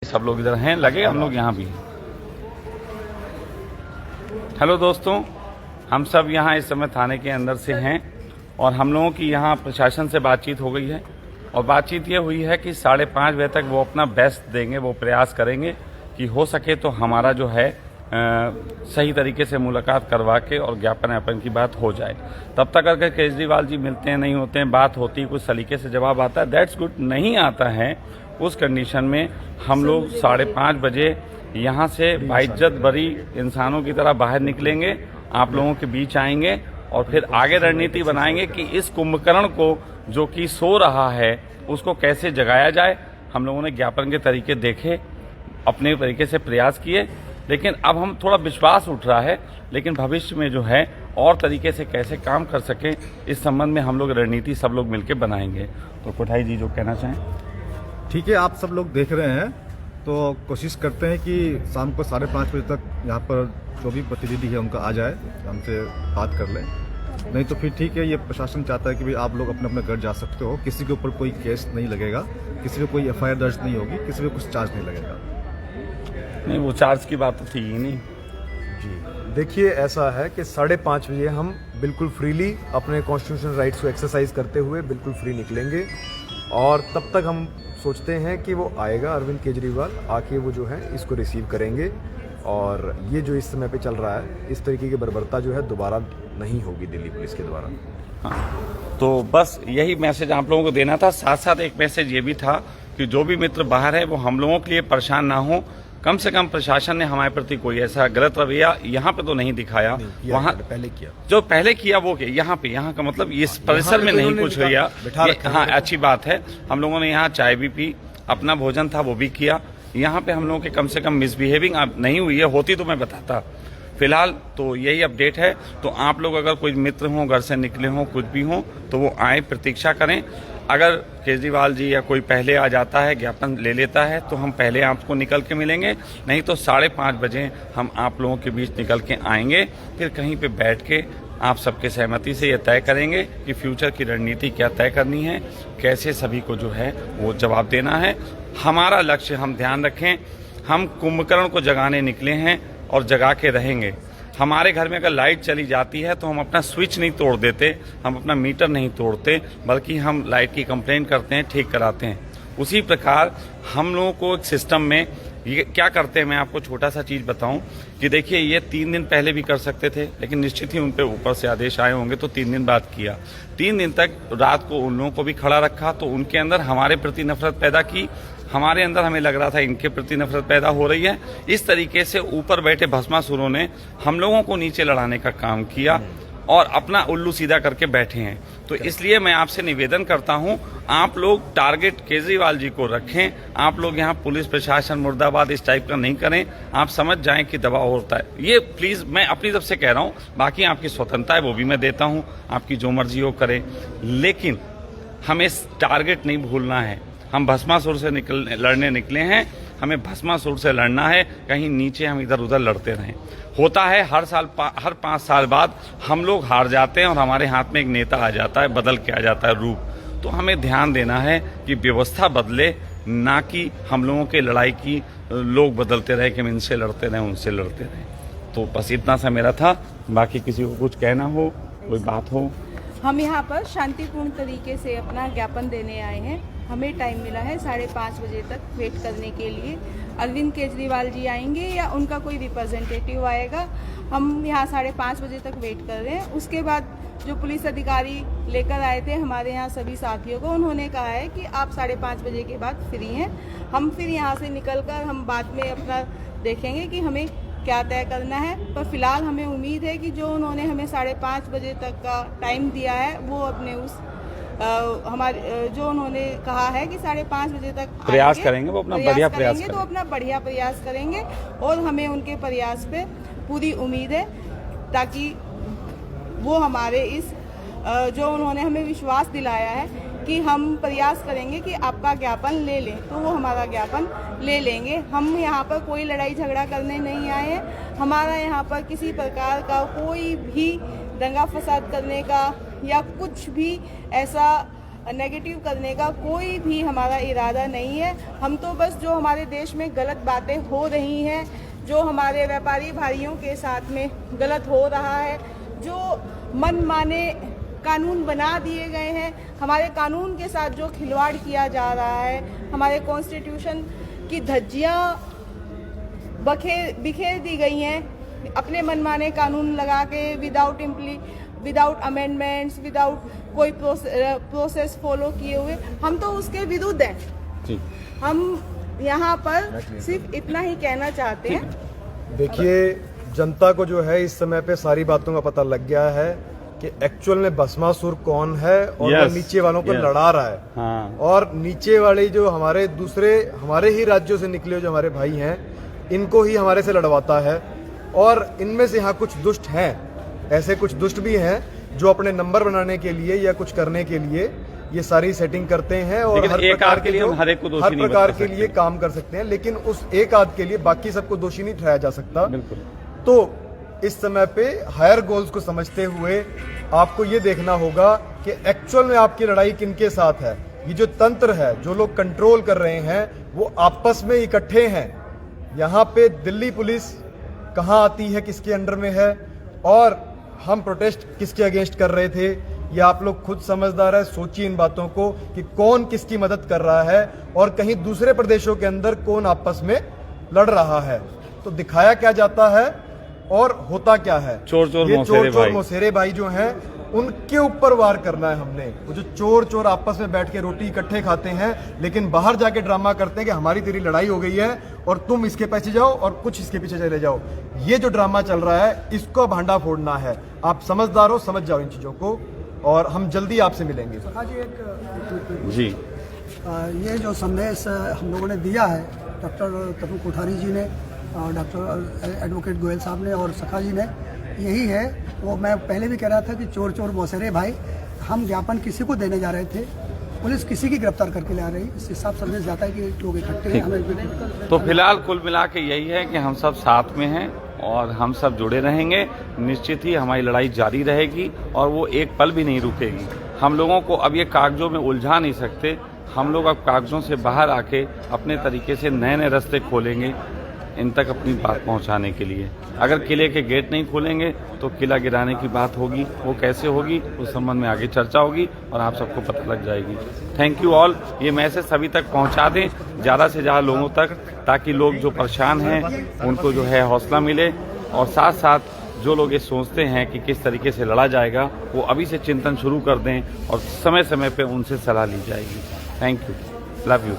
सब लोग इधर हैं लगे, हम लोग यहाँ भी हैं। हेलो दोस्तों, हम सब यहाँ इस समय थाने के अंदर से हैं और हम लोगों की यहाँ प्रशासन से बातचीत हो गई है और बातचीत ये हुई है कि 5:30 बजे तक वो अपना बेस्ट देंगे, वो प्रयास करेंगे कि हो सके तो हमारा जो है सही तरीके से मुलाकात करवा के और ज्ञापन यापन की बात हो जाए। तब तक अगर केजरीवाल जी मिलते हैं, नहीं होते हैं, बात होती है, कुछ सलीके से जवाब आता है, दैट्स गुड। नहीं आता है, उस कंडीशन में हम लोग 5:30 बजे यहाँ से बाइज्जत बरी इंसानों की तरह बाहर निकलेंगे, आप लोगों के बीच आएंगे और फिर आगे रणनीति बनाएंगे कि इस कुंभकर्ण को जो कि सो रहा है उसको कैसे जगाया जाए। हम लोगों ने ज्ञापन के तरीके देखे, अपने तरीके से प्रयास किए, लेकिन अब हम थोड़ा विश्वास उठ रहा है, लेकिन भविष्य में जो है और तरीके से कैसे काम कर सकें इस संबंध में हम लोग रणनीति सब लोग मिलकर बनाएंगे। तो कोठारी जी जो कहना चाहें। ठीक है, आप सब लोग देख रहे हैं तो कोशिश करते हैं कि शाम को 5:30 बजे तक यहाँ पर जो भी प्रतिनिधि है उनका आ जाए, हमसे बात कर लें। नहीं तो फिर ठीक है, ये प्रशासन चाहता है कि भाई आप लोग अपने अपने घर जा सकते हो, किसी के ऊपर कोई केस नहीं लगेगा, किसी पे कोई FIR दर्ज नहीं होगी, किसी पे कुछ चार्ज नहीं लगेगा। नहीं, वो चार्ज की बात तो थी ही नहीं जी देखिए, ऐसा है कि 5:30 बजे हम बिल्कुल फ्रीली अपने कॉन्स्टिट्यूशनल राइट्स को एक्सरसाइज करते हुए बिल्कुल फ्री निकलेंगे और तब तक हम सोचते हैं कि वो आएगा, अरविंद केजरीवाल आके वो जो है इसको रिसीव करेंगे और ये जो इस समय पे चल रहा है, इस तरीके की बर्बरता जो है दोबारा नहीं होगी दिल्ली पुलिस के द्वारा। हाँ, तो बस यही मैसेज आप लोगों को देना था। साथ साथ एक मैसेज ये भी था कि जो भी मित्र बाहर है वो हम लोगों के लिए परेशान ना हो। कम से कम प्रशासन ने हमारे प्रति कोई ऐसा गलत रवैया यहाँ पे तो नहीं दिखाया, वहाँ पहले किया, जो पहले किया वो किया। यहाँ का मतलब इस परिसर में नहीं कुछ हुआ। हाँ, अच्छी बात है। हम लोगों ने यहाँ चाय भी पी, अपना भोजन था वो भी किया। यहाँ पे हम लोगों के कम से कम मिसबिहेविंग नहीं हुई है, होती तो मैं बताता। फिलहाल तो यही अपडेट है। तो आप लोग अगर कोई मित्र हों, घर से निकले हों, कुछ भी हों, तो वो आए, प्रतीक्षा करें। अगर केजरीवाल जी या कोई पहले आ जाता है, ज्ञापन ले लेता है, तो हम पहले आपको निकल के मिलेंगे, नहीं तो 5:30 बजे हम आप लोगों के बीच निकल के आएंगे। फिर कहीं पे बैठ के आप सबके सहमति से ये तय करेंगे कि फ्यूचर की रणनीति क्या तय करनी है, कैसे सभी को जो है वो जवाब देना है। हमारा लक्ष्य, हम ध्यान रखें, हम कुंभकर्ण को जगाने निकले हैं और जगा के रहेंगे। हमारे घर में अगर लाइट चली जाती है तो हम अपना स्विच नहीं तोड़ देते, हम अपना मीटर नहीं तोड़ते, बल्कि हम लाइट की कंप्लेंट करते हैं, ठीक कराते हैं। उसी प्रकार हम लोगों को एक सिस्टम में ये क्या करते हैं, मैं आपको छोटा सा चीज बताऊं कि देखिए, ये 3 दिन पहले भी कर सकते थे, लेकिन निश्चित ही उन पे ऊपर से आदेश आए होंगे तो 3 दिन बाद किया। 3 दिन तक रात को उन लोगों को भी खड़ा रखा, तो उनके अंदर हमारे प्रति नफरत पैदा की, हमारे अंदर हमें लग रहा था इनके प्रति नफरत पैदा हो रही है। इस तरीके से ऊपर बैठे भस्मासुरों ने हम लोगों को नीचे लड़ाने का काम किया और अपना उल्लू सीधा करके बैठे हैं। तो इसलिए मैं आपसे निवेदन करता हूं, आप लोग टारगेट केजरीवाल जी को रखें। आप लोग यहां पुलिस प्रशासन मुर्दाबाद इस टाइप का नहीं करें। आप समझ जाएं कि दबाव होता है, ये प्लीज मैं अपनी तरफ से कह रहा हूं। बाकी आपकी स्वतंत्रता है, वो भी मैं देता हूं, आपकी जो मर्जी हो करें, लेकिन हमें टारगेट नहीं भूलना है। हम भस्मासुर से लड़ने निकले हैं, हमें भस्मासुर से लड़ना है, कहीं नीचे हम इधर उधर लड़ते रहें। होता है हर 5 साल बाद हम लोग हार जाते हैं और हमारे हाथ में एक नेता आ जाता है, बदल के आ जाता है रूप। तो हमें ध्यान देना है कि व्यवस्था बदले, ना कि हम लोगों के लड़ाई की लोग बदलते रहे कि हम इनसे लड़ते रहें, उनसे लड़ते रहें। तो बस इतना सा मेरा था। बाकी किसी को कुछ कहना हो, कोई बात हो। हम यहाँ पर शांतिपूर्ण तरीके से अपना ज्ञापन देने आए हैं। हमें टाइम मिला है 5:30 बजे तक वेट करने के लिए। अरविंद केजरीवाल जी आएंगे या उनका कोई रिप्रेजेंटेटिव आएगा। हम यहाँ 5:30 बजे तक वेट कर रहे हैं। उसके बाद जो पुलिस अधिकारी लेकर आए थे हमारे यहाँ सभी साथियों को, उन्होंने कहा है कि आप 5:30 बजे के बाद फ्री हैं। हम फिर यहाँ से निकलकर हम बाद में अपना देखेंगे कि हमें क्या तय करना है। पर फिलहाल हमें उम्मीद है कि जो उन्होंने हमें 5:30 बजे तक का टाइम दिया है, वो अपने उस हमारे जो उन्होंने कहा है कि 5:30 बजे तक प्रयास करेंगे, वो अपना बढ़िया प्रयास करेंगे, तो अपना बढ़िया प्रयास करेंगे और हमें उनके प्रयास पे पूरी उम्मीद है, ताकि वो हमारे इस जो उन्होंने हमें विश्वास दिलाया है कि हम प्रयास करेंगे कि आपका ज्ञापन ले लें, तो वो हमारा ज्ञापन ले लेंगे। हम यहाँ पर कोई लड़ाई झगड़ा करने नहीं आए हैं। हमारा यहाँ पर किसी प्रकार का कोई भी दंगा फसाद करने का या कुछ भी ऐसा नेगेटिव करने का कोई भी हमारा इरादा नहीं है। हम तो बस जो हमारे देश में गलत बातें हो रही हैं, जो हमारे व्यापारी भाइयों के साथ में गलत हो रहा है, जो मनमाने कानून बना दिए गए हैं, हमारे कानून के साथ जो खिलवाड़ किया जा रहा है, हमारे कॉन्स्टिट्यूशन की धज्जियाँ बिखेर दी गई हैं अपने मनमाने कानून लगा के, विदाउट अमेंडमेंट्स, विदाउट कोई प्रोसेस फॉलो किए हुए। हम तो उसके विरुद्ध हैं। हम यहाँ पर सिर्फ इतना ही कहना चाहते हैं। देखिए, जनता को जो है इस समय पे सारी बातों का पता लग गया है कि एक्चुअल में भस्मासुर कौन है और वो नीचे वालों को लड़ा रहा है। हाँ। और नीचे वाले जो हमारे ही राज्यों से निकले जो हमारे भाई हैं, इनको ही हमारे से लड़वाता है। और इनमें से यहाँ कुछ दुष्ट हैं, ऐसे कुछ दुष्ट भी हैं जो अपने नंबर बनाने के लिए या कुछ करने के लिए ये सारी सेटिंग करते हैं और हर प्रकार के लिए हर प्रकार के लिए काम कर सकते हैं, लेकिन उस एक आध के लिए बाकी सबको दोषी नहीं ठहराया जा सकता। बिल्कुल। तो इस समय पे हायर गोल्स को समझते हुए आपको ये देखना होगा कि एक्चुअल में आपकी लड़ाई किनके साथ है। ये जो तंत्र है, जो लोग कंट्रोल कर रहे हैं, वो आपस में इकट्ठे हैं। यहाँ पे दिल्ली पुलिस कहाँ आती है, किसके अंडर में है, और हम प्रोटेस्ट किसके अगेंस्ट कर रहे थे, ये आप लोग खुद समझदार है। सोचिए इन बातों को कि कौन किसकी मदद कर रहा है और कहीं दूसरे प्रदेशों के अंदर कौन आपस में लड़ रहा है। तो दिखाया क्या जाता है और होता क्या है। चोर मौसेरे भाई जो हैं, उनके ऊपर वार करना है हमने। वो जो चोर आपस में बैठ के रोटी इकट्ठे खाते हैं, लेकिन बाहर जाके ड्रामा करते हैं कि हमारी तेरी लड़ाई हो गई है और तुम इसके पीछे जाओ और कुछ इसके पीछे चले जाओ। ये जो ड्रामा चल रहा है, इसको भांडा फोड़ना है। आप समझदार हो, समझ जाओ इन चीजों को, और हम जल्दी आपसे मिलेंगे। जी, ये जो संदेश हम लोगों ने दिया है, डॉक्टर तरुण कोठारी जी ने, डॉक्टर एडवोकेट गोयल साहब ने और सखा जी ने, यही है। वो मैं पहले भी कह रहा था कि चोर मौसेरे भाई, हम ज्ञापन किसी को देने जा रहे थे, पुलिस किसी की गिरफ्तार करके ला रही। इस हिसाब से संदेश जाता है कि लोग इकट्ठे हैं। हमें तो फिलहाल कुल मिला के यही है कि हम सब साथ में हैं और हम सब जुड़े रहेंगे। निश्चित ही हमारी लड़ाई जारी रहेगी और वो एक पल भी नहीं रुकेगी। हम लोगों को अब ये कागजों में उलझा नहीं सकते। हम लोग अब कागजों से बाहर आके अपने तरीके से नए नए रास्ते खोलेंगे इन तक अपनी बात पहुंचाने के लिए। अगर किले के गेट नहीं खोलेंगे तो किला गिराने की बात होगी। वो कैसे होगी, उस संबंध में आगे चर्चा होगी और आप सबको पता लग जाएगी। Thank you all. ये मैसेज सभी तक पहुंचा दें, ज़्यादा से ज़्यादा लोगों तक, ताकि लोग जो परेशान हैं उनको जो है हौसला मिले, और साथ साथ जो लोग ये सोचते हैं कि किस तरीके से लड़ा जाएगा, वो अभी से चिंतन शुरू कर दें और समय समय पर उनसे सलाह ली जाएगी। Thank you, love you.